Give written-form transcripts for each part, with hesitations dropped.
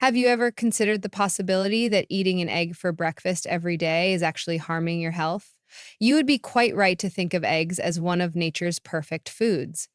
Have you ever considered the possibility that eating an egg for breakfast every day is actually harming your health? You would be quite right to think of eggs as one of nature's perfect foods.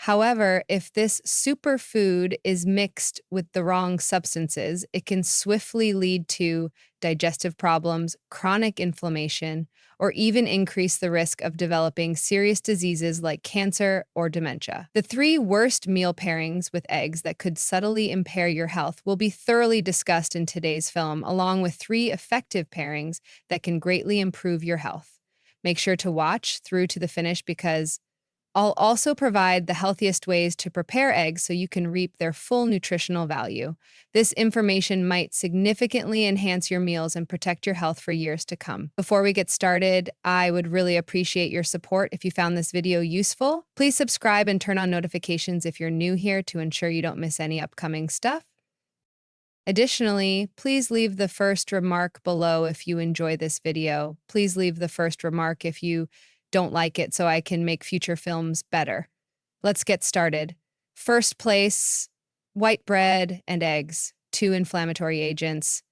However, if this superfood is mixed with the wrong substances, it can swiftly lead to digestive problems, chronic inflammation, or even increase the risk of developing serious diseases like cancer or dementia. The three worst meal pairings with eggs that could subtly impair your health will be thoroughly discussed in today's film, along with three effective pairings that can greatly improve your health. Make sure to watch through to the finish because I'll also provide the healthiest ways to prepare eggs so you can reap their full nutritional value. This information might significantly enhance your meals and protect your health for years to come. Before we get started, I would really appreciate your support. If you found this video useful, please subscribe and turn on notifications if you're new here to ensure you don't miss any upcoming stuff. Additionally, please leave the first remark below if you enjoy this video. Please leave the first remark if you don't like it so I can make future films better. Let's get started. First place, white bread and eggs, two inflammatory agents.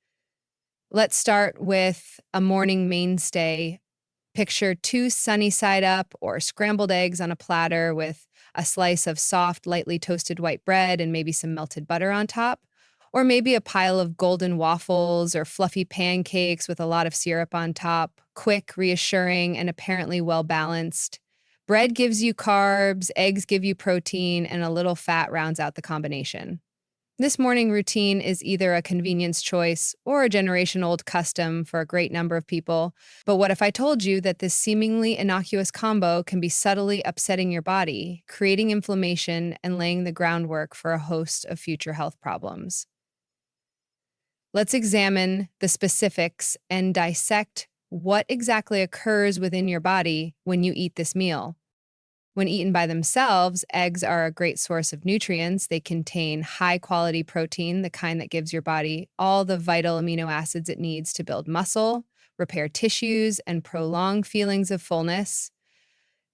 Let's start with a morning mainstay. Picture two sunny side up or scrambled eggs on a platter with a slice of soft, lightly toasted white bread and maybe some melted butter on top. Or maybe a pile of golden waffles or fluffy pancakes with a lot of syrup on top. Quick, reassuring, and apparently well balanced. Bread gives you carbs, eggs give you protein, and a little fat rounds out the combination. This morning routine is either a convenience choice or a generation-old custom for a great number of people. But what if I told you that this seemingly innocuous combo can be subtly upsetting your body, creating inflammation, and laying the groundwork for a host of future health problems? Let's examine the specifics and dissect what exactly occurs within your body when you eat this meal. When eaten by themselves, eggs are a great source of nutrients. They contain high-quality protein, the kind that gives your body all the vital amino acids it needs to build muscle, repair tissues, and prolong feelings of fullness.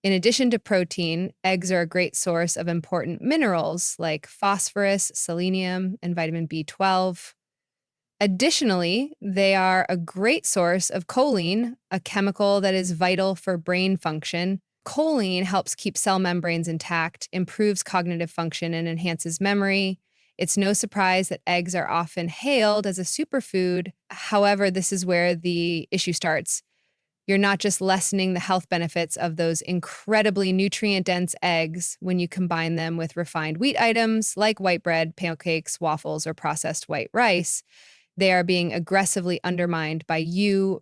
In addition to protein, eggs are a great source of important minerals like phosphorus, selenium, and vitamin B12. Additionally, they are a great source of choline, a chemical that is vital for brain function. Choline helps keep cell membranes intact, improves cognitive function, and enhances memory. It's no surprise that eggs are often hailed as a superfood. However, this is where the issue starts. You're not just lessening the health benefits of those incredibly nutrient-dense eggs when you combine them with refined wheat items like white bread, pancakes, waffles, or processed white rice. They are being aggressively undermined by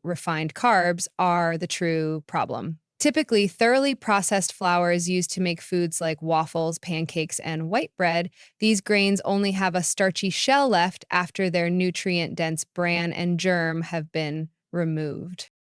refined carbs are the true problem. Typically, thoroughly processed flour is used to make foods like waffles, pancakes, and white bread. These grains only have a starchy shell left after their nutrient-dense bran and germ have been removed.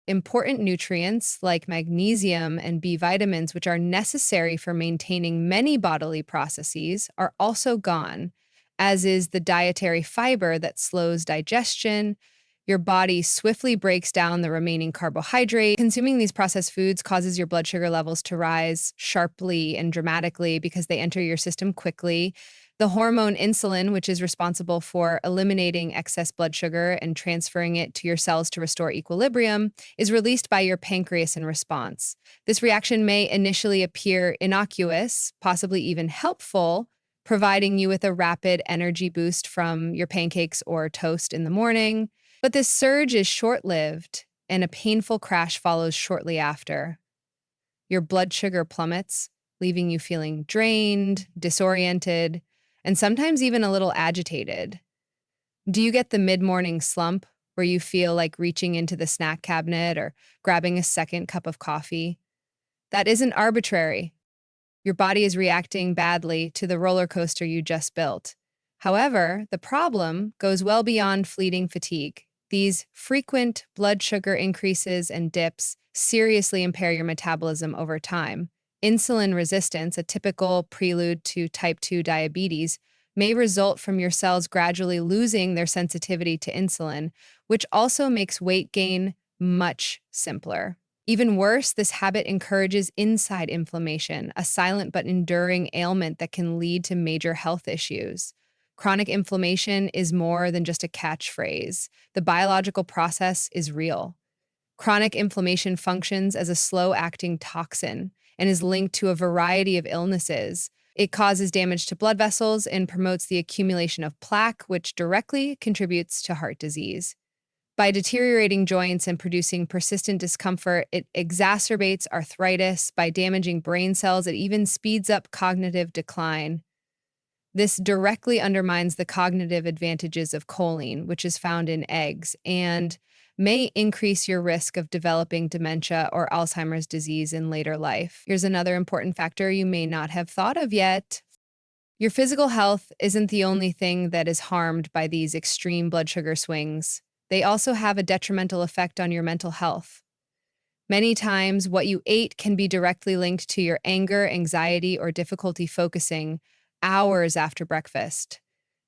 Important nutrients like magnesium and B vitamins, which are necessary for maintaining many bodily processes, are also gone, as is the dietary fiber that slows digestion. Your body swiftly breaks down the remaining carbohydrate. Consuming these processed foods causes your blood sugar levels to rise sharply and dramatically because they enter your system quickly. The hormone insulin, which is responsible for eliminating excess blood sugar and transferring it to your cells to restore equilibrium, is released by your pancreas in response. This reaction may initially appear innocuous, possibly even helpful, providing you with a rapid energy boost from your pancakes or toast in the morning. But this surge is short-lived, and a painful crash follows shortly after. Your blood sugar plummets, leaving you feeling drained, disoriented, and sometimes even a little agitated. Do you get the mid-morning slump where you feel like reaching into the snack cabinet or grabbing a second cup of coffee? That isn't arbitrary. Your body is reacting badly to the roller coaster you just built. However, the problem goes well beyond fleeting fatigue. These frequent blood sugar increases and dips seriously impair your metabolism over time. Insulin resistance, a typical prelude to type 2 diabetes, may result from your cells gradually losing their sensitivity to insulin, which also makes weight gain much simpler. Even worse, this habit encourages inside inflammation, a silent but enduring ailment that can lead to major health issues. Chronic inflammation is more than just a catchphrase. The biological process is real. Chronic inflammation functions as a slow-acting toxin and is linked to a variety of illnesses. It causes damage to blood vessels and promotes the accumulation of plaque, which directly contributes to heart disease. By deteriorating joints and producing persistent discomfort, it exacerbates arthritis. By damaging brain cells, it even speeds up cognitive decline. This directly undermines the cognitive advantages of choline, which is found in eggs, and may increase your risk of developing dementia or Alzheimer's disease in later life. Here's another important factor you may not have thought of yet. Your physical health isn't the only thing that is harmed by these extreme blood sugar swings. They also have a detrimental effect on your mental health. Many times, what you ate can be directly linked to your anger, anxiety, or difficulty focusing hours after breakfast.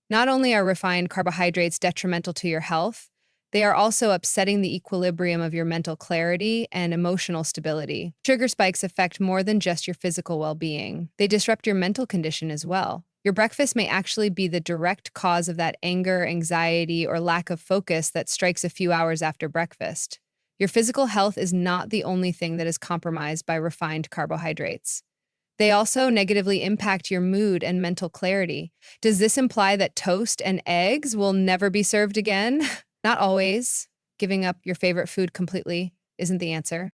Not only are refined carbohydrates detrimental to your health, they are also upsetting the equilibrium of your mental clarity and emotional stability. Sugar spikes affect more than just your physical well-being. They disrupt your mental condition as well. Your breakfast may actually be the direct cause of that anger, anxiety, or lack of focus that strikes a few hours after breakfast. Your physical health is not the only thing that is compromised by refined carbohydrates. They also negatively impact your mood and mental clarity. Does this imply that toast and eggs will never be served again? Not always. Giving up your favorite food completely isn't the answer.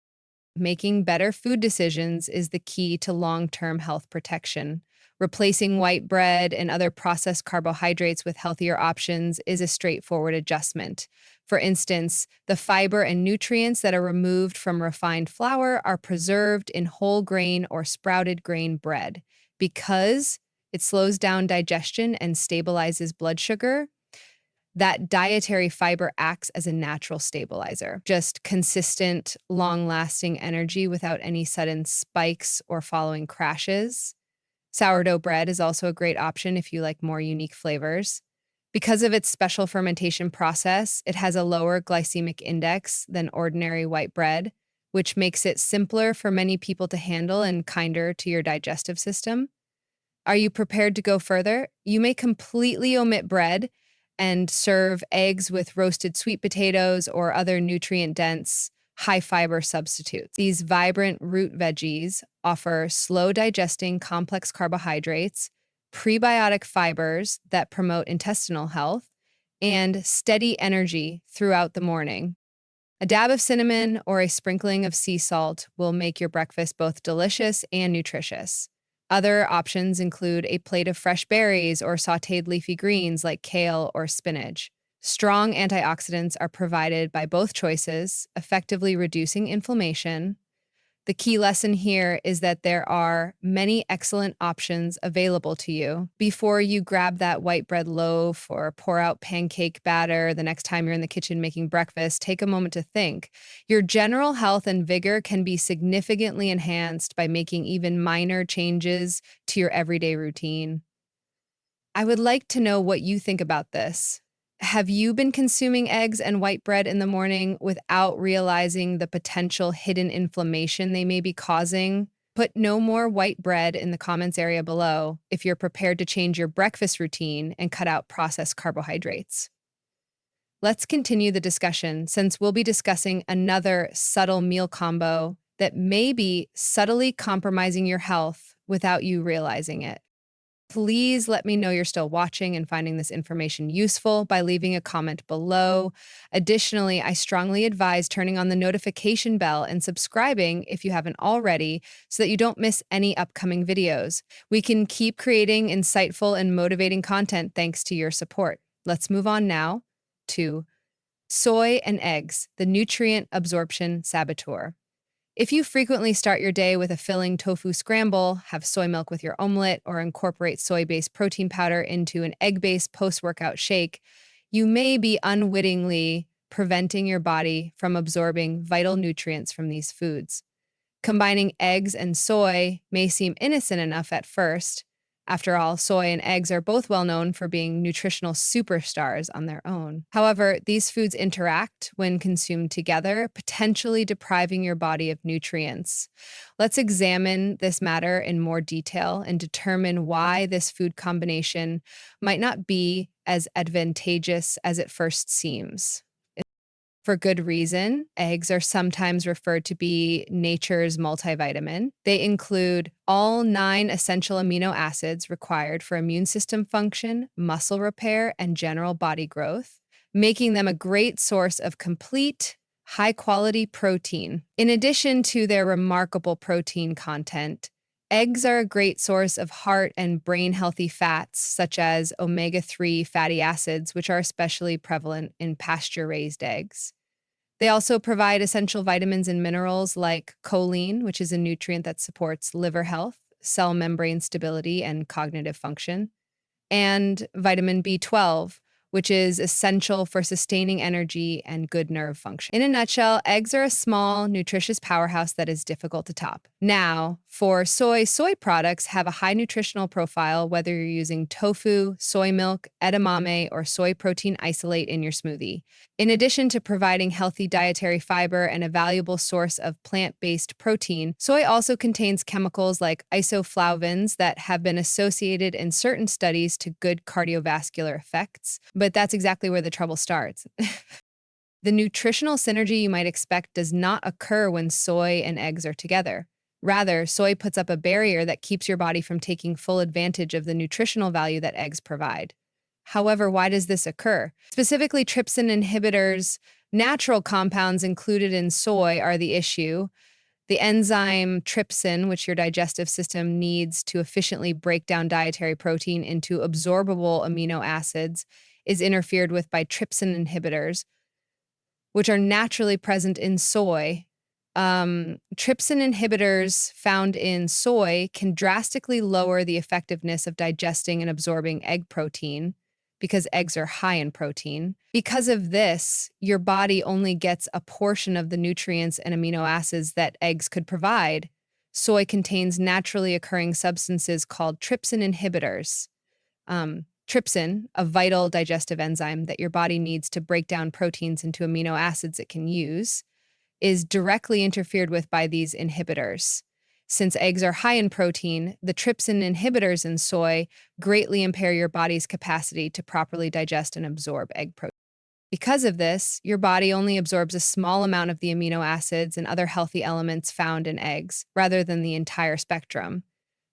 Making better food decisions is the key to long-term health protection. Replacing white bread and other processed carbohydrates with healthier options is a straightforward adjustment. For instance, the fiber and nutrients that are removed from refined flour are preserved in whole grain or sprouted grain bread. Because it slows down digestion and stabilizes blood sugar, that dietary fiber acts as a natural stabilizer. Just consistent, long-lasting energy without any sudden spikes or following crashes. Sourdough bread is also a great option if you like more unique flavors. Because of its special fermentation process, it has a lower glycemic index than ordinary white bread, which makes it simpler for many people to handle and kinder to your digestive system. Are you prepared to go further? You may completely omit bread and serve eggs with roasted sweet potatoes or other nutrient-dense, high-fiber substitutes. These vibrant root veggies offer slow-digesting complex carbohydrates, prebiotic fibers that promote intestinal health, and steady energy throughout the morning. A dab of cinnamon or a sprinkling of sea salt will make your breakfast both delicious and nutritious. Other options include a plate of fresh berries or sautéed leafy greens like kale or spinach. Strong antioxidants are provided by both choices, effectively reducing inflammation. The key lesson here is that there are many excellent options available to you. Before you grab that white bread loaf or pour out pancake batter the next time you're in the kitchen making breakfast, take a moment to think. Your general health and vigor can be significantly enhanced by making even minor changes to your everyday routine. I would like to know what you think about this. Have you been consuming eggs and white bread in the morning without realizing the potential hidden inflammation they may be causing? Put no more white bread in the comments area below if you're prepared to change your breakfast routine and cut out processed carbohydrates. Let's continue the discussion since we'll be discussing another subtle meal combo that may be subtly compromising your health without you realizing it. Please let me know you're still watching and finding this information useful by leaving a comment below. Additionally, I strongly advise turning on the notification bell and subscribing if you haven't already so that you don't miss any upcoming videos. We can keep creating insightful and motivating content thanks to your support. Let's move on now to soy and eggs, the nutrient absorption saboteur. If you frequently start your day with a filling tofu scramble, have soy milk with your omelet, or incorporate soy-based protein powder into an egg-based post-workout shake, you may be unwittingly preventing your body from absorbing vital nutrients from these foods. Combining eggs and soy may seem innocent enough at first, After all, soy and eggs are both well known for being nutritional superstars on their own. However, these foods interact when consumed together, potentially depriving your body of nutrients. Let's examine this matter in more detail and determine why this food combination might not be as advantageous as it first seems. For good reason. Eggs are sometimes referred to be nature's multivitamin. They include all 9 essential amino acids required for immune system function, muscle repair, and general body growth, making them a great source of complete, high quality protein. In addition to their remarkable protein content, eggs are a great source of heart and brain healthy fats, such as omega-3 fatty acids, which are especially prevalent in pasture raised eggs. They also provide essential vitamins and minerals like choline, which is a nutrient that supports liver health, cell membrane stability, and cognitive function, and vitamin B12, which is essential for sustaining energy and good nerve function. In a nutshell, eggs are a small, nutritious powerhouse that is difficult to top. Now, for soy products have a high nutritional profile, whether you're using tofu, soy milk, edamame, or soy protein isolate in your smoothie. In addition to providing healthy dietary fiber and a valuable source of plant-based protein, soy also contains chemicals like isoflavones that have been associated in certain studies to good cardiovascular effects. But that's exactly where the trouble starts. The nutritional synergy you might expect does not occur when soy and eggs are together. Rather, soy puts up a barrier that keeps your body from taking full advantage of the nutritional value that eggs provide. However, why does this occur? Specifically, trypsin inhibitors, natural compounds included in soy, are the issue. The enzyme trypsin, which your digestive system needs to efficiently break down dietary protein into absorbable amino acids, is interfered with by trypsin inhibitors, which are naturally present in soy. Trypsin inhibitors found in soy can drastically lower the effectiveness of digesting and absorbing egg protein because eggs are high in protein. Because of this, your body only gets a portion of the nutrients and amino acids that eggs could provide. Soy contains naturally occurring substances called trypsin inhibitors. Trypsin, a vital digestive enzyme that your body needs to break down proteins into amino acids it can use, is directly interfered with by these inhibitors. Since eggs are high in protein, the trypsin inhibitors in soy greatly impair your body's capacity to properly digest and absorb egg protein. Because of this, your body only absorbs a small amount of the amino acids and other healthy elements found in eggs, rather than the entire spectrum.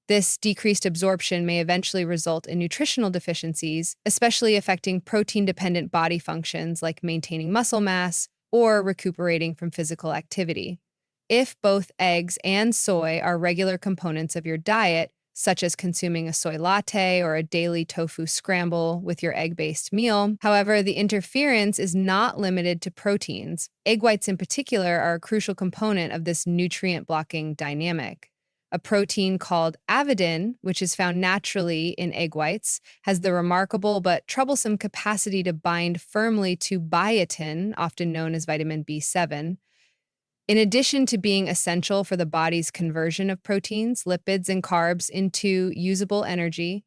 This decreased absorption may eventually result in nutritional deficiencies, especially affecting protein-dependent body functions like maintaining muscle mass or recuperating from physical activity. If both eggs and soy are regular components of your diet, such as consuming a soy latte or a daily tofu scramble with your egg-based meal. However, the interference is not limited to proteins. Egg whites in particular are a crucial component of this nutrient-blocking dynamic. A protein called avidin, which is found naturally in egg whites, has the remarkable but troublesome capacity to bind firmly to biotin, often known as vitamin B7. In addition to being essential for the body's conversion of proteins, lipids, and carbs into usable energy,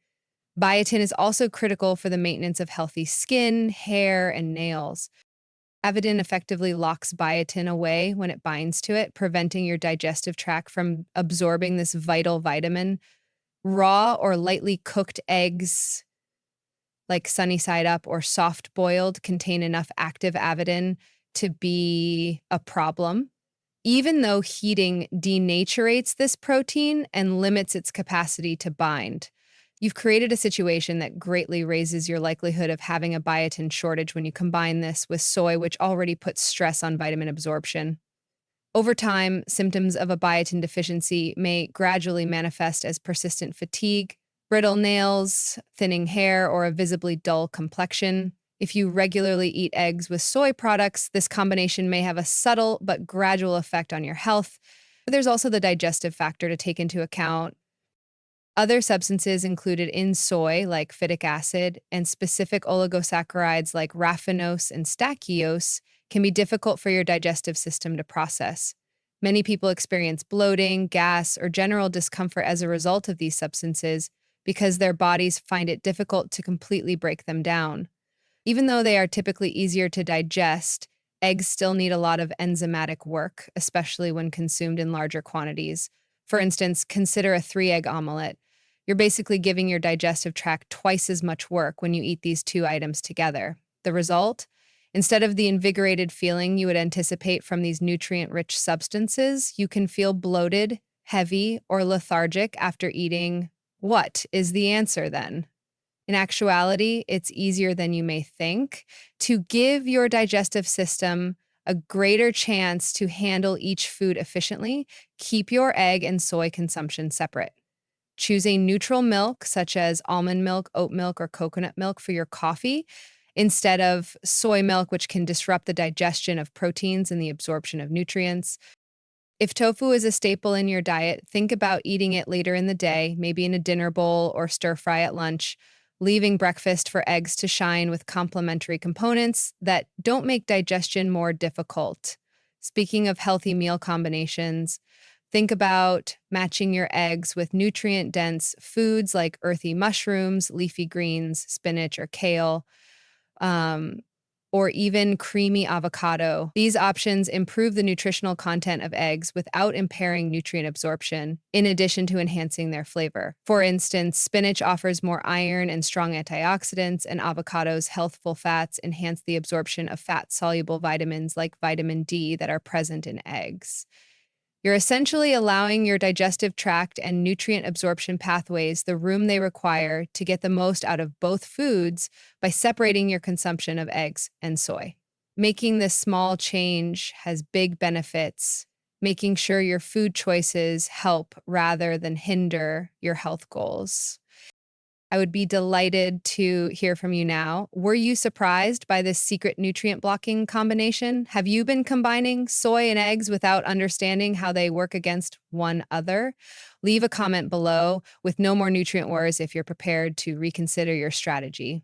biotin is also critical for the maintenance of healthy skin, hair, and nails. Avidin effectively locks biotin away when it binds to it, preventing your digestive tract from absorbing this vital vitamin. Raw or lightly cooked eggs, like sunny side up or soft boiled, contain enough active avidin to be a problem, even though heating denaturates this protein and limits its capacity to bind. You've created a situation that greatly raises your likelihood of having a biotin shortage when you combine this with soy, which already puts stress on vitamin absorption. Over time, symptoms of a biotin deficiency may gradually manifest as persistent fatigue, brittle nails, thinning hair, or a visibly dull complexion. If you regularly eat eggs with soy products, this combination may have a subtle but gradual effect on your health. But there's also the digestive factor to take into account. Other substances included in soy, like phytic acid, and specific oligosaccharides like raffinose and stachyose, can be difficult for your digestive system to process. Many people experience bloating, gas, or general discomfort as a result of these substances, because their bodies find it difficult to completely break them down. Even though they are typically easier to digest, eggs still need a lot of enzymatic work, especially when consumed in larger quantities. For instance, consider a 3 egg omelet. You're basically giving your digestive tract twice as much work when you eat these two items together. The result? Instead of the invigorated feeling you would anticipate from these nutrient-rich substances, you can feel bloated, heavy, or lethargic after eating. What is the answer then? In actuality, it's easier than you may think. To give your digestive system a greater chance to handle each food efficiently, keep your egg and soy consumption separate. Choose a neutral milk, such as almond milk, oat milk, or coconut milk for your coffee, instead of soy milk, which can disrupt the digestion of proteins and the absorption of nutrients. If tofu is a staple in your diet, think about eating it later in the day, maybe in a dinner bowl or stir fry at lunch, leaving breakfast for eggs to shine with complementary components that don't make digestion more difficult. Speaking of healthy meal combinations, think about matching your eggs with nutrient-dense foods like earthy mushrooms, leafy greens, spinach, or kale. Um, or even creamy avocado. These options improve the nutritional content of eggs without impairing nutrient absorption, in addition to enhancing their flavor. For instance, spinach offers more iron and strong antioxidants, and avocado's healthful fats enhance the absorption of fat-soluble vitamins like vitamin D that are present in eggs. You're essentially allowing your digestive tract and nutrient absorption pathways the room they require to get the most out of both foods by separating your consumption of eggs and soy. Making this small change has big benefits, making sure your food choices help rather than hinder your health goals. I would be delighted to hear from you now. Were you surprised by this secret nutrient blocking combination? Have you been combining soy and eggs without understanding how they work against one another? Leave a comment below with no more nutrient wars if you're prepared to reconsider your strategy.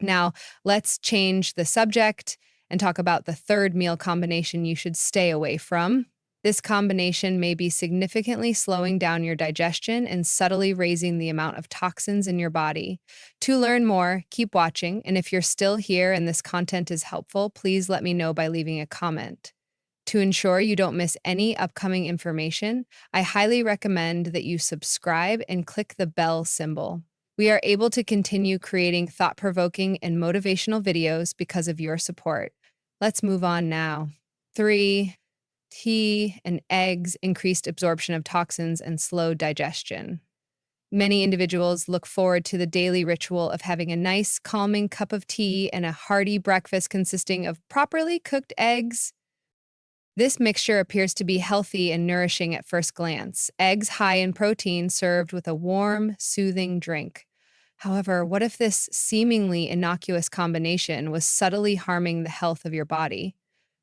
Now, let's change the subject and talk about the third meal combination you should stay away from. This combination may be significantly slowing down your digestion and subtly raising the amount of toxins in your body. To learn more, keep watching, and if you're still here and this content is helpful, please let me know by leaving a comment. To ensure you don't miss any upcoming information, I highly recommend that you subscribe and click the bell symbol. We are able to continue creating thought-provoking and motivational videos because of your support. Let's move on now. 3. Tea and eggs increased absorption of toxins and slowed digestion. Many individuals look forward to the daily ritual of having a nice, calming cup of tea and a hearty breakfast consisting of properly cooked eggs. This mixture appears to be healthy and nourishing at first glance. Eggs high in protein served with a warm, soothing drink. However, what if this seemingly innocuous combination was subtly harming the health of your body?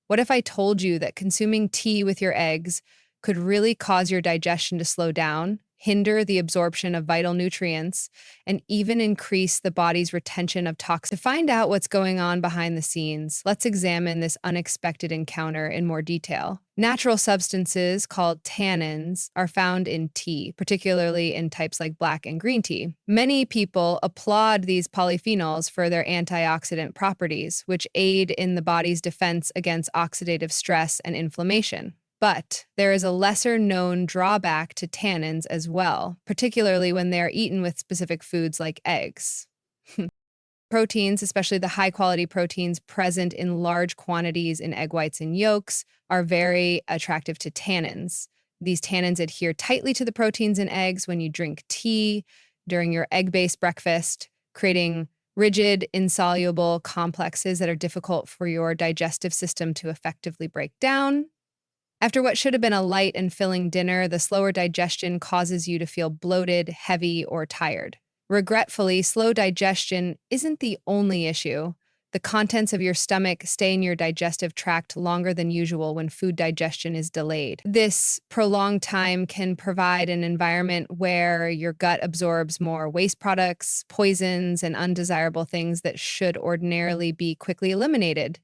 What if I told you that consuming tea with your eggs could really cause your digestion to slow down, hinder the absorption of vital nutrients, and even increase the body's retention of toxins? To find out what's going on behind the scenes, let's examine this unexpected encounter in more detail. Natural substances called tannins are found in tea, particularly in types like black and green tea. Many people applaud these polyphenols for their antioxidant properties, which aid in the body's defense against oxidative stress and inflammation. But there is a lesser-known drawback to tannins as well, particularly when they are eaten with specific foods like eggs. Proteins, especially the high-quality proteins present in large quantities in egg whites and yolks, are very attractive to tannins. These tannins adhere tightly to the proteins in eggs when you drink tea during your egg-based breakfast, creating rigid, insoluble complexes that are difficult for your digestive system to effectively break down. After what should have been a light and filling dinner, the slower digestion causes you to feel bloated, heavy, or tired. Regretfully, slow digestion isn't the only issue. The contents of your stomach stay in your digestive tract longer than usual when food digestion is delayed. This prolonged time can provide an environment where your gut absorbs more waste products, poisons, and undesirable things that should ordinarily be quickly eliminated.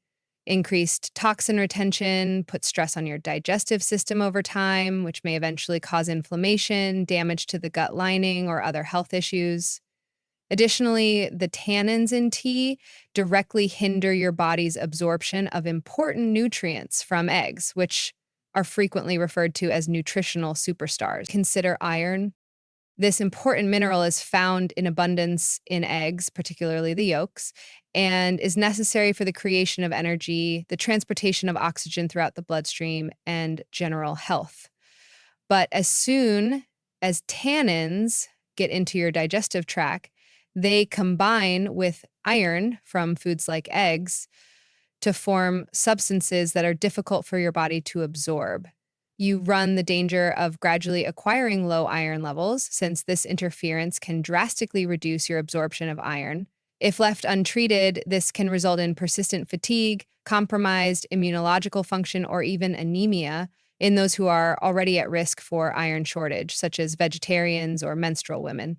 Increased toxin retention puts stress on your digestive system over time, which may eventually cause inflammation, damage to the gut lining, or other health issues. Additionally, the tannins in tea directly hinder your body's absorption of important nutrients from eggs, which are frequently referred to as nutritional superstars. Consider iron. This important mineral is found in abundance in eggs, particularly the yolks, and is necessary for the creation of energy, the transportation of oxygen throughout the bloodstream, and general health. But as soon as tannins get into your digestive tract, they combine with iron from foods like eggs to form substances that are difficult for your body to absorb. You run the danger of gradually acquiring low iron levels, since this interference can drastically reduce your absorption of iron. If left untreated, this can result in persistent fatigue, compromised immunological function, or even anemia in those who are already at risk for iron shortage, such as vegetarians or menstrual women.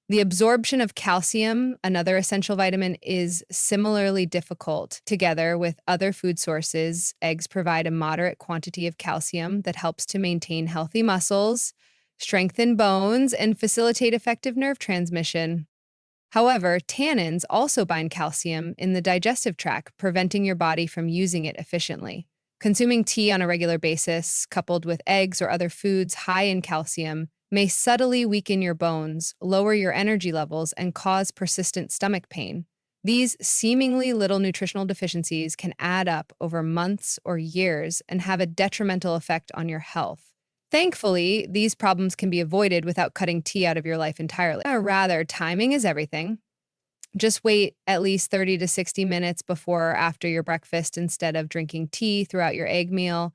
The absorption of calcium, another essential vitamin, is similarly difficult. Together with other food sources, eggs provide a moderate quantity of calcium that helps to maintain healthy muscles, strengthen bones, and facilitate effective nerve transmission. However, tannins also bind calcium in the digestive tract, preventing your body from using it efficiently. Consuming tea on a regular basis, coupled with eggs or other foods high in calcium, may subtly weaken your bones, lower your energy levels, and cause persistent stomach pain. These seemingly little nutritional deficiencies can add up over months or years and have a detrimental effect on your health. Thankfully, these problems can be avoided without cutting tea out of your life entirely. Or rather, timing is everything. Just wait at least 30 to 60 minutes before or after your breakfast instead of drinking tea throughout your egg meal.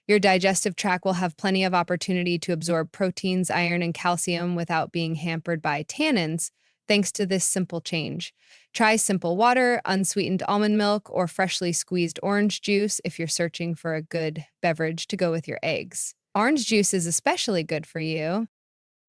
Your digestive tract will have plenty of opportunity to absorb proteins, iron, and calcium without being hampered by tannins, thanks to this simple change. Try simple water, unsweetened almond milk, or freshly squeezed orange juice if you're searching for a good beverage to go with your eggs. Orange juice is especially good for you.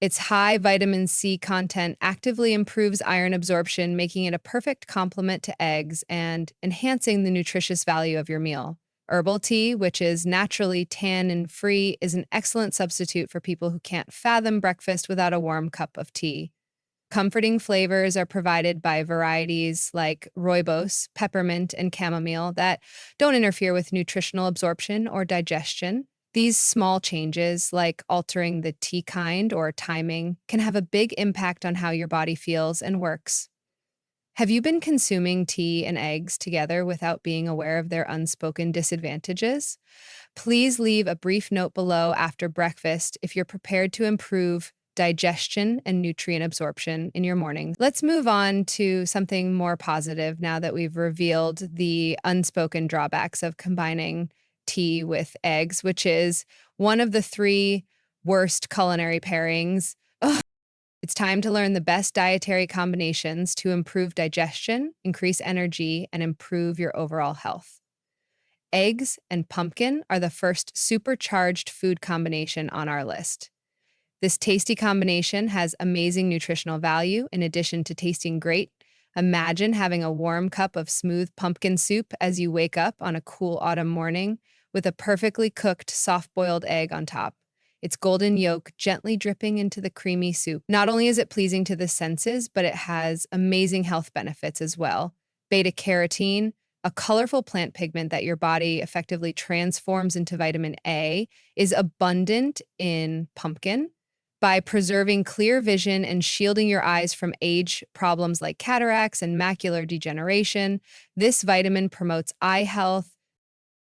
Its high vitamin C content actively improves iron absorption, making it a perfect complement to eggs and enhancing the nutritious value of your meal. Herbal tea, which is naturally tannin-free, is an excellent substitute for people who can't fathom breakfast without a warm cup of tea. Comforting flavors are provided by varieties like rooibos, peppermint, and chamomile that don't interfere with nutritional absorption or digestion. These small changes, like altering the tea kind or timing, can have a big impact on how your body feels and works. Have you been consuming tea and eggs together without being aware of their unspoken disadvantages? Please leave a brief note below after breakfast if you're prepared to improve digestion and nutrient absorption in your morning. Let's move on to something more positive now that we've revealed the unspoken drawbacks of combining tea with eggs, which is one of the three worst culinary pairings. It's time to learn the best dietary combinations to improve digestion, increase energy, and improve your overall health. Eggs and pumpkin are the first supercharged food combination on our list. This tasty combination has amazing nutritional value in addition to tasting great. Imagine having a warm cup of smooth pumpkin soup as you wake up on a cool autumn morning with a perfectly cooked soft-boiled egg on top. Its golden yolk gently dripping into the creamy soup. Not only is it pleasing to the senses, but it has amazing health benefits as well. Beta-carotene, a colorful plant pigment that your body effectively transforms into vitamin A, is abundant in pumpkin. By preserving clear vision and shielding your eyes from age problems like cataracts and macular degeneration, this vitamin promotes eye health.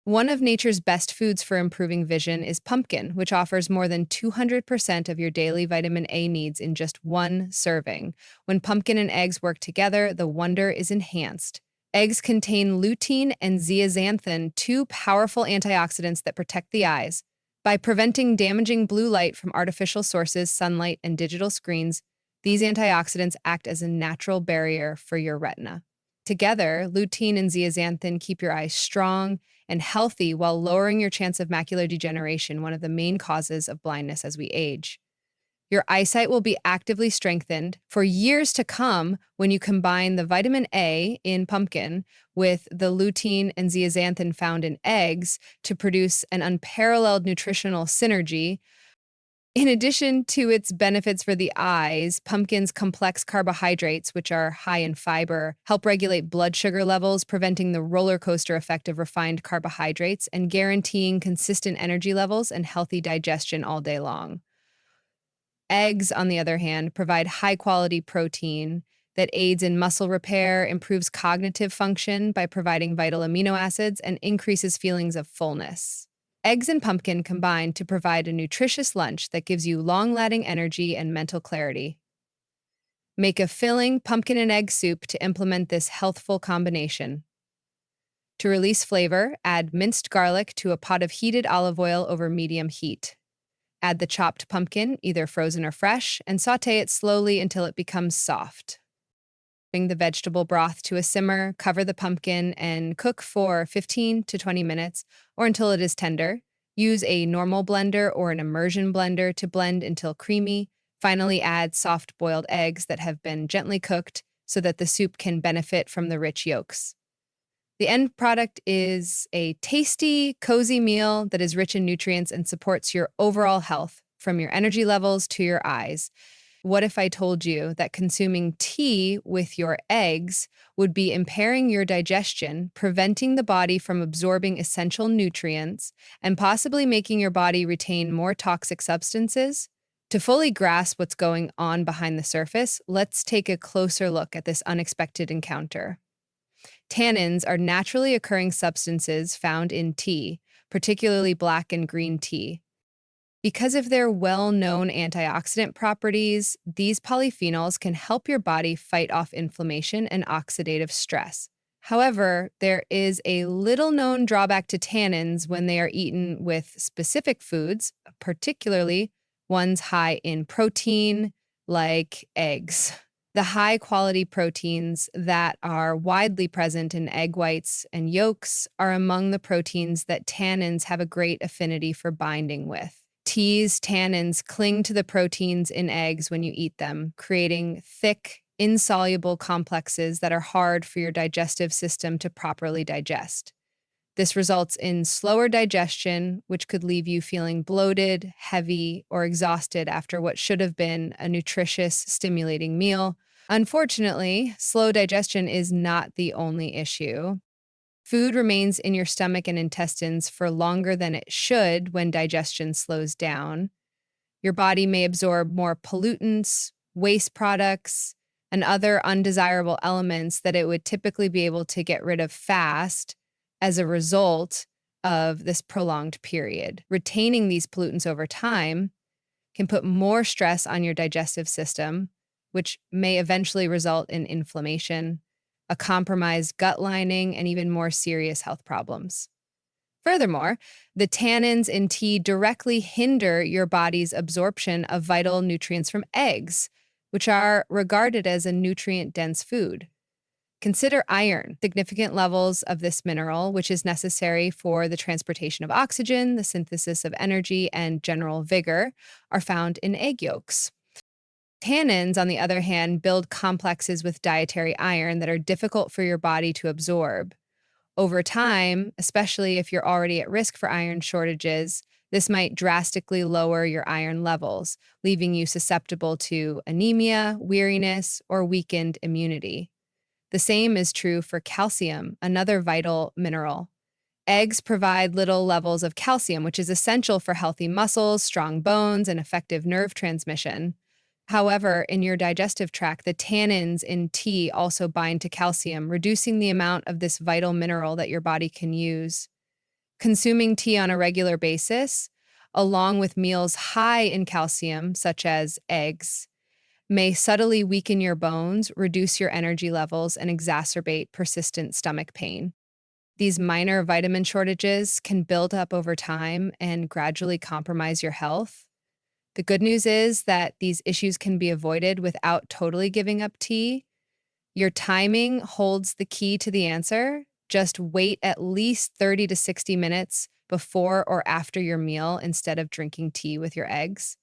One of nature's best foods for improving vision is pumpkin, which offers more than 200% of your daily vitamin A needs in just one serving. When pumpkin and eggs work together, the wonder is enhanced. Eggs contain lutein and zeaxanthin, two powerful antioxidants that protect the eyes. By preventing damaging blue light from artificial sources, sunlight, and digital screens, these antioxidants act as a natural barrier for your retina. Together, lutein and zeaxanthin keep your eyes strong and healthy while lowering your chance of macular degeneration, one of the main causes of blindness as we age. Your eyesight will be actively strengthened for years to come when you combine the vitamin A in pumpkin with the lutein and zeaxanthin found in eggs to produce an unparalleled nutritional synergy. In addition to its benefits for the eyes, pumpkin's complex carbohydrates, which are high in fiber, help regulate blood sugar levels, preventing the roller coaster effect of refined carbohydrates and guaranteeing consistent energy levels and healthy digestion all day long. Eggs, on the other hand, provide high quality protein that aids in muscle repair, improves cognitive function by providing vital amino acids, and increases feelings of fullness. Eggs and pumpkin combine to provide a nutritious lunch that gives you long-lasting energy and mental clarity. Make a filling pumpkin and egg soup to implement this healthful combination. To release flavor, add minced garlic to a pot of heated olive oil over medium heat. Add the chopped pumpkin, either frozen or fresh, and saute it slowly until it becomes soft. Bring the vegetable broth to a simmer, cover the pumpkin, and cook for 15 to 20 minutes or until it is tender. Use a normal blender or an immersion blender to blend until creamy. Finally, add soft boiled eggs that have been gently cooked so that the soup can benefit from the rich yolks. The end product is a tasty, cozy meal that is rich in nutrients and supports your overall health, from your energy levels to your eyes. What if I told you that consuming tea with your eggs would be impairing your digestion, preventing the body from absorbing essential nutrients, and possibly making your body retain more toxic substances? To fully grasp what's going on behind the surface, let's take a closer look at this unexpected encounter. Tannins are naturally occurring substances found in tea, particularly black and green tea. Because of their well-known antioxidant properties, these polyphenols can help your body fight off inflammation and oxidative stress. However, there is a little-known drawback to tannins when they are eaten with specific foods, particularly ones high in protein, like eggs. The high-quality proteins that are widely present in egg whites and yolks are among the proteins that tannins have a great affinity for binding with. Tea's tannins cling to the proteins in eggs when you eat them, creating thick, insoluble complexes that are hard for your digestive system to properly digest. This results in slower digestion, which could leave you feeling bloated, heavy, or exhausted after what should have been a nutritious, stimulating meal. Unfortunately, slow digestion is not the only issue. Food remains in your stomach and intestines for longer than it should when digestion slows down. Your body may absorb more pollutants, waste products, and other undesirable elements that it would typically be able to get rid of fast as a result of this prolonged period. Retaining these pollutants over time can put more stress on your digestive system, which may eventually result in inflammation, a compromised gut lining, and even more serious health problems. Furthermore, the tannins in tea directly hinder your body's absorption of vital nutrients from eggs, which are regarded as a nutrient-dense food. Consider iron. Significant levels of this mineral, which is necessary for the transportation of oxygen, the synthesis of energy, and general vigor, are found in egg yolks. Tannins, on the other hand, build complexes with dietary iron that are difficult for your body to absorb. Over time, especially if you're already at risk for iron shortages, this might drastically lower your iron levels, leaving you susceptible to anemia, weariness, or weakened immunity. The same is true for calcium, another vital mineral. Eggs provide little levels of calcium, which is essential for healthy muscles, strong bones, and effective nerve transmission. However, in your digestive tract, the tannins in tea also bind to calcium, reducing the amount of this vital mineral that your body can use. Consuming tea on a regular basis, along with meals high in calcium, such as eggs, may subtly weaken your bones, reduce your energy levels, and exacerbate persistent stomach pain. These minor vitamin shortages can build up over time and gradually compromise your health. The good news is that these issues can be avoided without totally giving up tea. Your timing holds the key to the answer. Just wait at least 30 to 60 minutes before or after your meal instead of drinking tea with your eggs.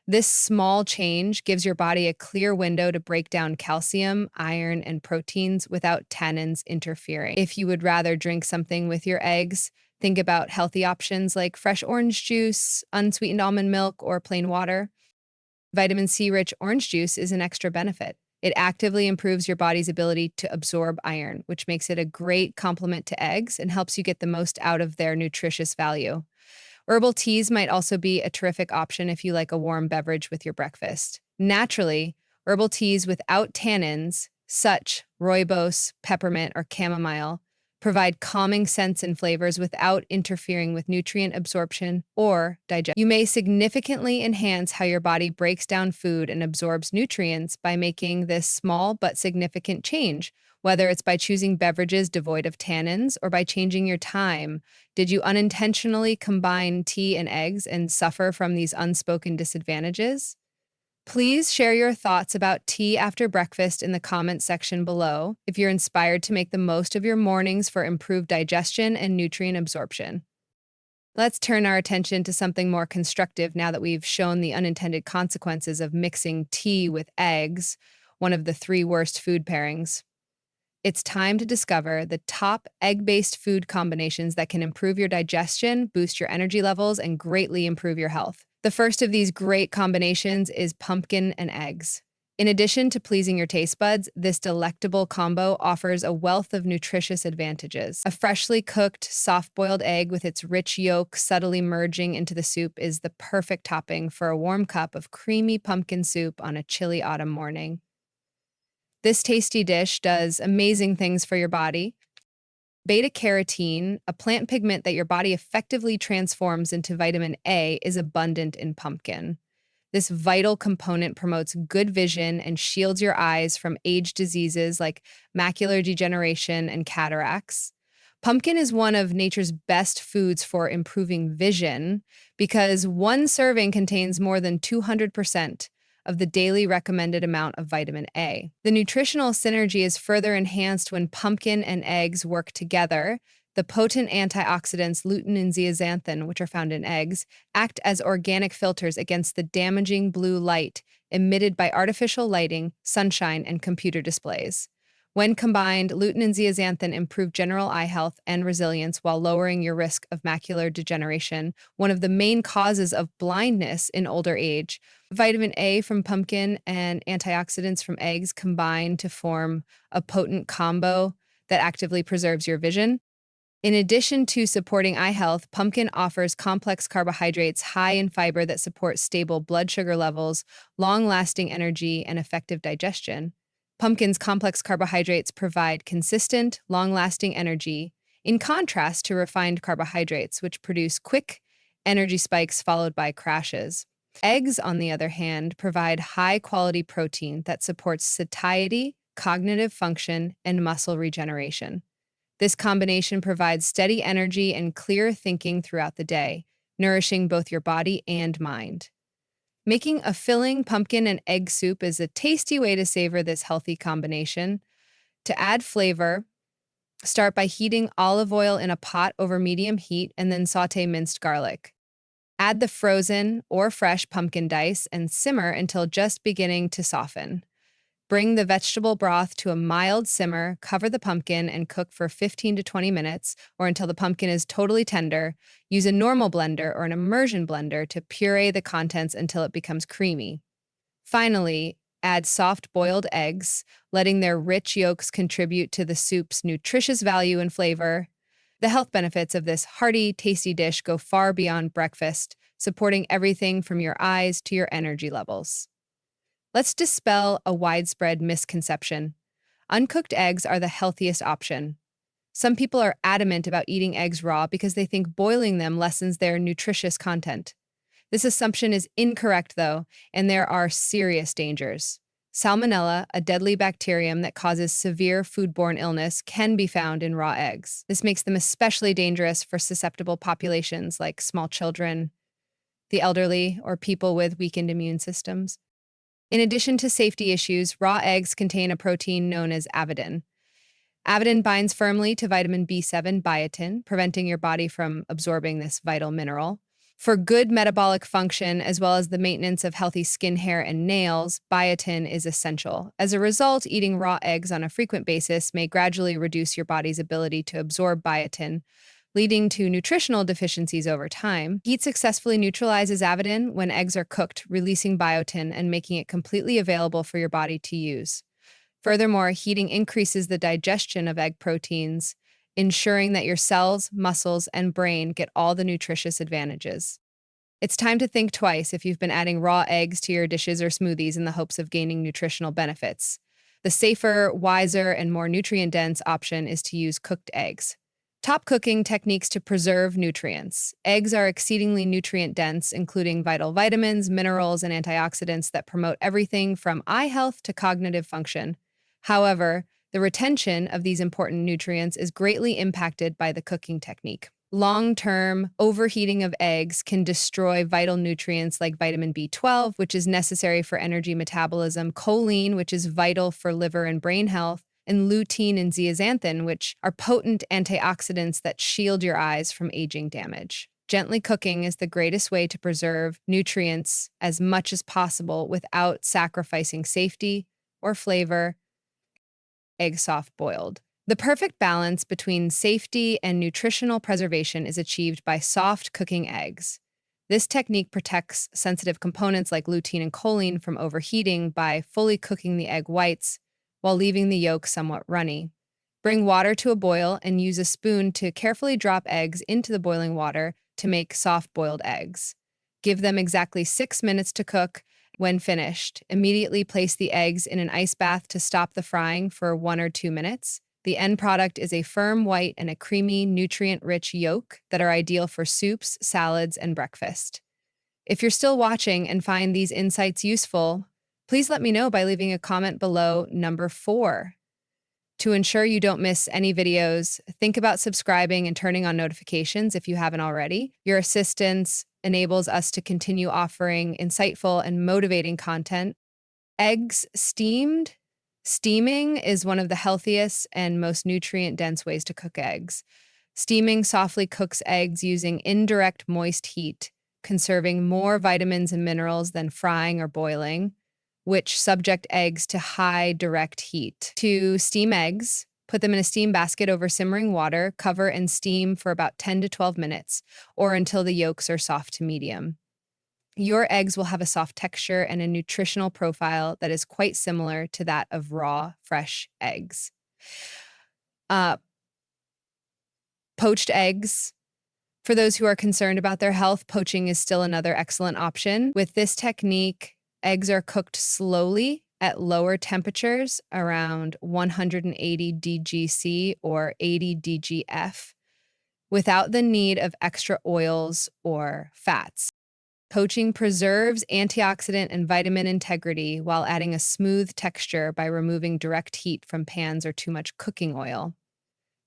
This small change gives your body a clear window to break down calcium, iron, and proteins without tannins interfering. If you would rather drink something with your eggs, think about healthy options like fresh orange juice, unsweetened almond milk, or plain water. Vitamin C rich orange juice is an extra benefit. It actively improves your body's ability to absorb iron, which makes it a great complement to eggs and helps you get the most out of their nutritious value. Herbal teas might also be a terrific option if you like a warm beverage with your breakfast. Naturally, herbal teas without tannins, such rooibos, peppermint, or chamomile, provide calming scents and flavors without interfering with nutrient absorption or digestion. You may significantly enhance how your body breaks down food and absorbs nutrients by making this small but significant change, whether it's by choosing beverages devoid of tannins or by changing your time. Did you unintentionally combine tea and eggs and suffer from these unspoken disadvantages? Please share your thoughts about tea after breakfast in the comment section below if you're inspired to make the most of your mornings for improved digestion and nutrient absorption. Let's turn our attention to something more constructive now that we've shown the unintended consequences of mixing tea with eggs, one of the three worst food pairings. It's time to discover the top egg-based food combinations that can improve your digestion, boost your energy levels, and greatly improve your health. The first of these great combinations is pumpkin and eggs. In addition to pleasing your taste buds, this delectable combo offers a wealth of nutritious advantages. A freshly cooked, soft-boiled egg with its rich yolk subtly merging into the soup is the perfect topping for a warm cup of creamy pumpkin soup on a chilly autumn morning. This tasty dish does amazing things for your body. Beta-carotene, a plant pigment that your body effectively transforms into vitamin A, is abundant in pumpkin. This vital component promotes good vision and shields your eyes from age diseases like macular degeneration and cataracts. Pumpkin is one of nature's best foods for improving vision because one serving contains more than 200% of the daily recommended amount of vitamin A. The nutritional synergy is further enhanced when pumpkin and eggs work together. The potent antioxidants lutein and zeaxanthin, which are found in eggs, act as organic filters against the damaging blue light emitted by artificial lighting, sunshine, and computer displays. When combined, lutein and zeaxanthin improve general eye health and resilience while lowering your risk of macular degeneration, one of the main causes of blindness in older age. Vitamin A from pumpkin and antioxidants from eggs combine to form a potent combo that actively preserves your vision. In addition to supporting eye health, pumpkin offers complex carbohydrates high in fiber that support stable blood sugar levels, long-lasting energy, and effective digestion. Pumpkin's complex carbohydrates provide consistent, long-lasting energy, in contrast to refined carbohydrates, which produce quick energy spikes followed by crashes. Eggs, on the other hand, provide high-quality protein that supports satiety, cognitive function, and muscle regeneration. This combination provides steady energy and clear thinking throughout the day, nourishing both your body and mind. Making a filling pumpkin and egg soup is a tasty way to savor this healthy combination. To add flavor, start by heating olive oil in a pot over medium heat and then saute minced garlic. Add the frozen or fresh pumpkin dice and simmer until just beginning to soften. Bring the vegetable broth to a mild simmer, cover the pumpkin, and cook for 15 to 20 minutes or until the pumpkin is totally tender. Use a normal blender or an immersion blender to puree the contents until it becomes creamy. Finally, add soft boiled eggs, letting their rich yolks contribute to the soup's nutritious value and flavor. The health benefits of this hearty, tasty dish go far beyond breakfast, supporting everything from your eyes to your energy levels. Let's dispel a widespread misconception. Uncooked eggs are the healthiest option. Some people are adamant about eating eggs raw because they think boiling them lessens their nutritious content. This assumption is incorrect, though, and there are serious dangers. Salmonella, a deadly bacterium that causes severe foodborne illness, can be found in raw eggs. This makes them especially dangerous for susceptible populations like small children, the elderly, or people with weakened immune systems. In addition to safety issues, raw eggs contain a protein known as avidin. Avidin binds firmly to vitamin B7 biotin, preventing your body from absorbing this vital mineral. For good metabolic function, as well as the maintenance of healthy skin, hair, and nails, biotin is essential. As a result, eating raw eggs on a frequent basis may gradually reduce your body's ability to absorb biotin, leading to nutritional deficiencies over time. Heat successfully neutralizes avidin when eggs are cooked, releasing biotin and making it completely available for your body to use. Furthermore, heating increases the digestion of egg proteins, ensuring that your cells, muscles, and brain get all the nutritious advantages. It's time to think twice if you've been adding raw eggs to your dishes or smoothies in the hopes of gaining nutritional benefits. The safer, wiser, and more nutrient-dense option is to use cooked eggs. Top cooking techniques to preserve nutrients. Eggs are exceedingly nutrient-dense, including vital vitamins, minerals, and antioxidants that promote everything from eye health to cognitive function. However, the retention of these important nutrients is greatly impacted by the cooking technique. Long-term overheating of eggs can destroy vital nutrients like vitamin B12, which is necessary for energy metabolism, choline, which is vital for liver and brain health, and lutein and zeaxanthin, which are potent antioxidants that shield your eyes from aging damage. Gently cooking is the greatest way to preserve nutrients as much as possible without sacrificing safety or flavor. Egg soft boiled. The perfect balance between safety and nutritional preservation is achieved by soft cooking eggs. This technique protects sensitive components like lutein and choline from overheating by fully cooking the egg whites while leaving the yolk somewhat runny. Bring water to a boil and use a spoon to carefully drop eggs into the boiling water to make soft-boiled eggs. Give them exactly 6 minutes to cook. When finished, immediately place the eggs in an ice bath to stop the frying for 1 or 2 minutes. The end product is a firm white and a creamy, nutrient-rich yolk that are ideal for soups, salads, and breakfast. If you're still watching and find these insights useful, please let me know by leaving a comment below. Number 4. To ensure you don't miss any videos, think about subscribing and turning on notifications if you haven't already. Your assistance enables us to continue offering insightful and motivating content. Eggs steamed. Steaming is one of the healthiest and most nutrient-dense ways to cook eggs. Steaming softly cooks eggs using indirect moist heat, conserving more vitamins and minerals than frying or boiling, which subject eggs to high direct heat. To steam eggs, put them in a steam basket over simmering water, cover and steam for about 10 to 12 minutes, or until the yolks are soft to medium. Your eggs will have a soft texture and a nutritional profile that is quite similar to that of raw, fresh eggs. Poached eggs. For those who are concerned about their health, poaching is still another excellent option. With this technique, eggs are cooked slowly at lower temperatures, around 180 DGC or 80 DGF, without the need of extra oils or fats. Poaching preserves antioxidant and vitamin integrity while adding a smooth texture by removing direct heat from pans or too much cooking oil.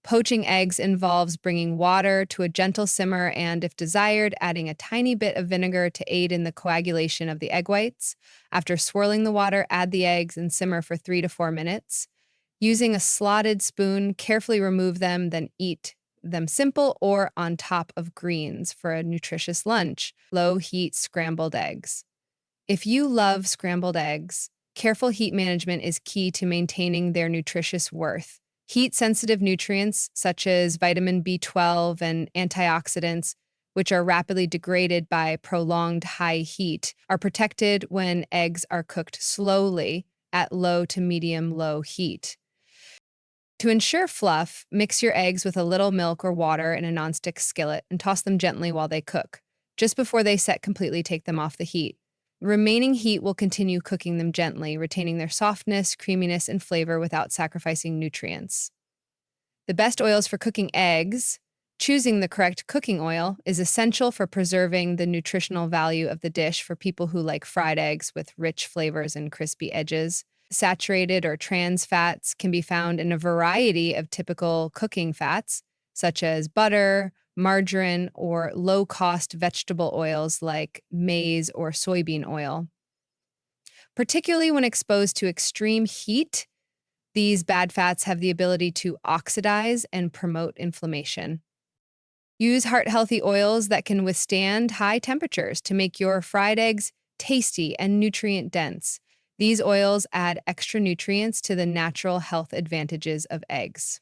Poaching eggs involves bringing water to a gentle simmer and, if desired, adding a tiny bit of vinegar to aid in the coagulation of the egg whites. After swirling the water, add the eggs and simmer for 3 to 4 minutes. Using a slotted spoon, carefully remove them, then eat them simple or on top of greens for a nutritious lunch. Low-heat scrambled eggs. If you love scrambled eggs, careful heat management is key to maintaining their nutritious worth. Heat-sensitive nutrients, such as vitamin B12 and antioxidants, which are rapidly degraded by prolonged high heat, are protected when eggs are cooked slowly at low to medium-low heat. To ensure fluff, mix your eggs with a little milk or water in a nonstick skillet and toss them gently while they cook. Just before they set completely, take them off the heat. Remaining heat will continue cooking them gently, retaining their softness, creaminess, and flavor without sacrificing nutrients. The best oils for cooking eggs. Choosing the correct cooking oil is essential for preserving the nutritional value of the dish for people who like fried eggs with rich flavors and crispy edges. Saturated or trans fats can be found in a variety of typical cooking fats, such as butter, margarine, or low-cost vegetable oils like maize or soybean oil. Particularly when exposed to extreme heat, these bad fats have the ability to oxidize and promote inflammation. Use heart-healthy oils that can withstand high temperatures to make your fried eggs tasty and nutrient-dense. These oils add extra nutrients to the natural health advantages of eggs.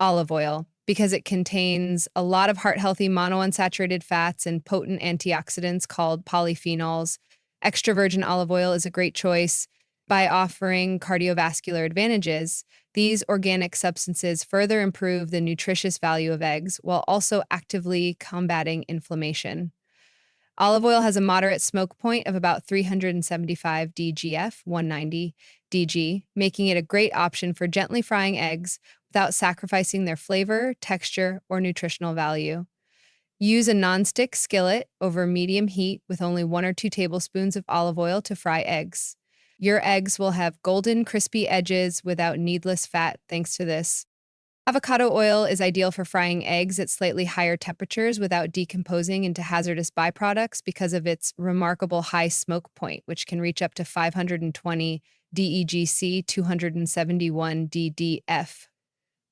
Olive oil, because it contains a lot of heart-healthy monounsaturated fats and potent antioxidants called polyphenols. Extra virgin olive oil is a great choice. By offering cardiovascular advantages, these organic substances further improve the nutritious value of eggs while also actively combating inflammation. Olive oil has a moderate smoke point of about 375 DGF, 190 DG, making it a great option for gently frying eggs without sacrificing their flavor, texture, or nutritional value. Use a nonstick skillet over medium heat with only 1 or 2 tablespoons of olive oil to fry eggs. Your eggs will have golden, crispy edges without needless fat thanks to this. Avocado oil is ideal for frying eggs at slightly higher temperatures without decomposing into hazardous byproducts because of its remarkable high smoke point, which can reach up to 520 DEGC, 271 DDF.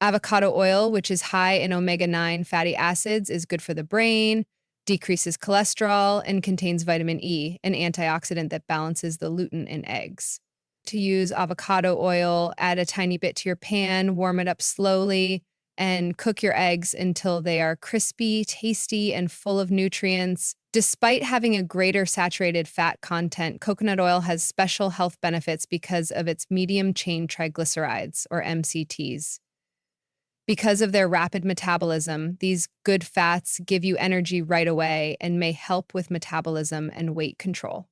Avocado oil, which is high in omega-9 fatty acids, is good for the brain, decreases cholesterol, and contains vitamin E, an antioxidant that balances the lutein in eggs. To use avocado oil, add a tiny bit to your pan, warm it up slowly, and cook your eggs until they are crispy, tasty, and full of nutrients. Despite having a greater saturated fat content, coconut oil has special health benefits because of its medium chain triglycerides, or MCTs. Because of their rapid metabolism, these good fats give you energy right away and may help with metabolism and weight control.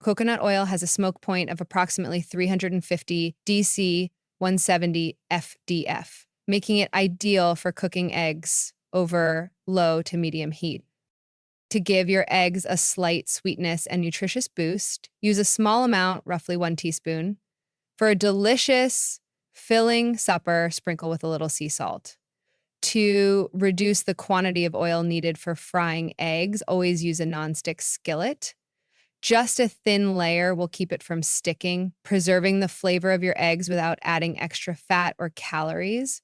Coconut oil has a smoke point of approximately 350 DC, 170 FDF, making it ideal for cooking eggs over low to medium heat. To give your eggs a slight sweetness and nutritious boost, use a small amount, roughly 1 teaspoon. For a delicious, filling supper, sprinkle with a little sea salt. To reduce the quantity of oil needed for frying eggs, always use a nonstick skillet. Just a thin layer will keep it from sticking, preserving the flavor of your eggs without adding extra fat or calories.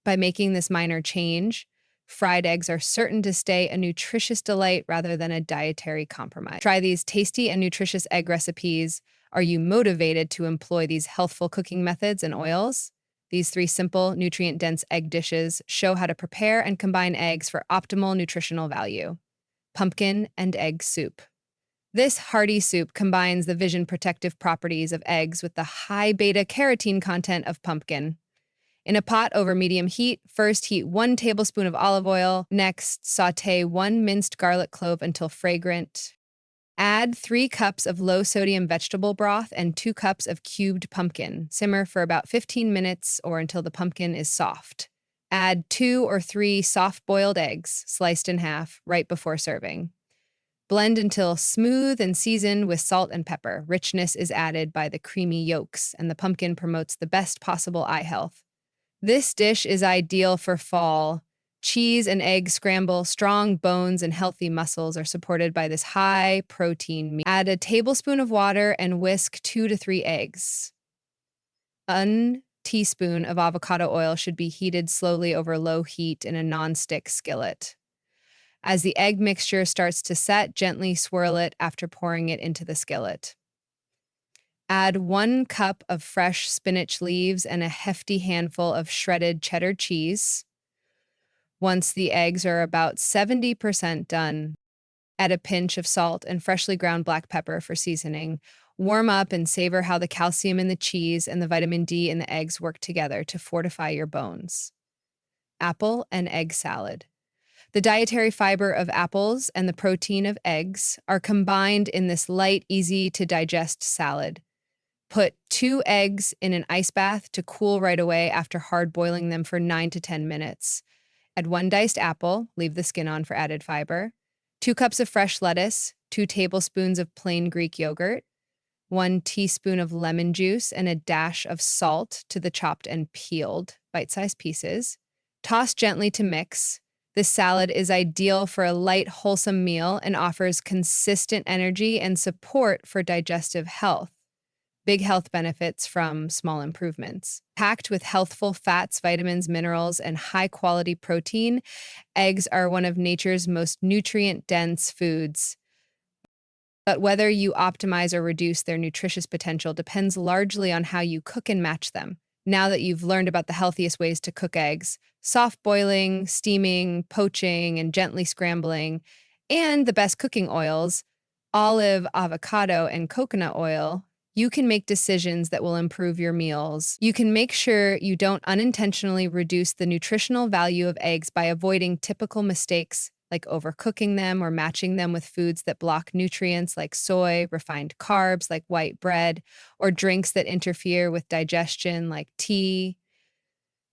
By making this minor change, fried eggs are certain to stay a nutritious delight rather than a dietary compromise. Try these tasty and nutritious egg recipes. Are you motivated to employ these healthful cooking methods and oils? These 3 simple, nutrient-dense egg dishes show how to prepare and combine eggs for optimal nutritional value. Pumpkin and egg soup. This hearty soup combines the vision protective properties of eggs with the high beta-carotene content of pumpkin. In a pot over medium heat, first heat 1 tablespoon of olive oil. Next, sauté 1 minced garlic clove until fragrant. Add 3 cups of low-sodium vegetable broth and 2 cups of cubed pumpkin. Simmer for about 15 minutes or until the pumpkin is soft. Add 2 or 3 soft-boiled eggs, sliced in half, right before serving. Blend until smooth and season with salt and pepper. Richness is added by the creamy yolks, and the pumpkin promotes the best possible eye health. This dish is ideal for fall. Cheese and egg scramble, strong bones and healthy muscles are supported by this high-protein meat. Add a tablespoon of water and whisk 2 to 3 eggs. 1 teaspoon of avocado oil should be heated slowly over low heat in a non-stick skillet. As the egg mixture starts to set, gently swirl it after pouring it into the skillet. Add 1 cup of fresh spinach leaves and a hefty handful of shredded cheddar cheese. Once the eggs are about 70% done, add a pinch of salt and freshly ground black pepper for seasoning. Warm up and savor how the calcium in the cheese and the vitamin D in the eggs work together to fortify your bones. Apple and egg salad. The dietary fiber of apples and the protein of eggs are combined in this light, easy-to-digest salad. Put 2 eggs in an ice bath to cool right away after hard boiling them for 9 to 10 minutes. Add 1 diced apple, leave the skin on for added fiber, 2 cups of fresh lettuce, 2 tablespoons of plain Greek yogurt, 1 teaspoon of lemon juice, and a dash of salt to the chopped and peeled bite-sized pieces. Toss gently to mix. This salad is ideal for a light, wholesome meal and offers consistent energy and support for digestive health. Big health benefits from small improvements. Packed with healthful fats, vitamins, minerals, and high-quality protein, eggs are one of nature's most nutrient-dense foods. But whether you optimize or reduce their nutritious potential depends largely on how you cook and match them. Now that you've learned about the healthiest ways to cook eggs, soft boiling, steaming, poaching, and gently scrambling, and the best cooking oils, olive, avocado, and coconut oil, you can make decisions that will improve your meals. You can make sure you don't unintentionally reduce the nutritional value of eggs by avoiding typical mistakes like overcooking them or matching them with foods that block nutrients like soy, refined carbs like white bread, or drinks that interfere with digestion like tea.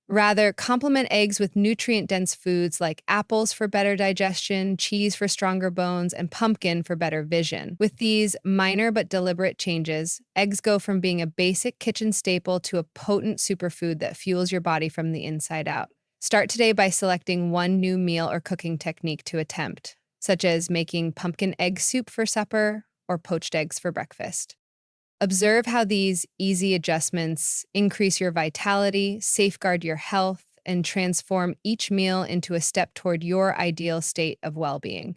Rather, complement eggs with nutrient-dense foods like apples for better digestion, cheese for stronger bones, and pumpkin for better vision. With these minor but deliberate changes, eggs go from being a basic kitchen staple to a potent superfood that fuels your body from the inside out. Start today by selecting one new meal or cooking technique to attempt, such as making pumpkin egg soup for supper or poached eggs for breakfast. Observe how these easy adjustments increase your vitality, safeguard your health, and transform each meal into a step toward your ideal state of well-being.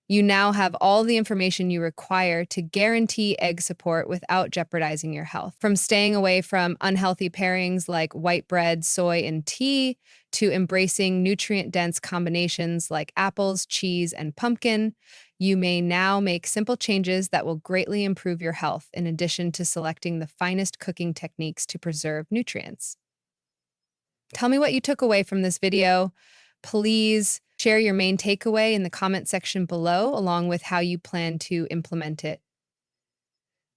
You now have all the information you require to guarantee egg support without jeopardizing your health. From staying away from unhealthy pairings like white bread, soy, and tea, to embracing nutrient-dense combinations like apples, cheese, and pumpkin, you may now make simple changes that will greatly improve your health, in addition to selecting the finest cooking techniques to preserve nutrients. Tell me what you took away from this video. Please share your main takeaway in the comment section below, along with how you plan to implement it.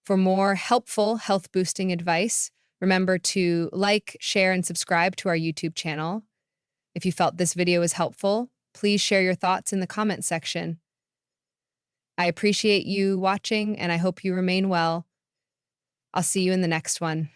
For more helpful health-boosting advice, remember to like, share, and subscribe to our YouTube channel. If you felt this video was helpful, please share your thoughts in the comment section. I appreciate you watching, and I hope you remain well. I'll see you in the next one.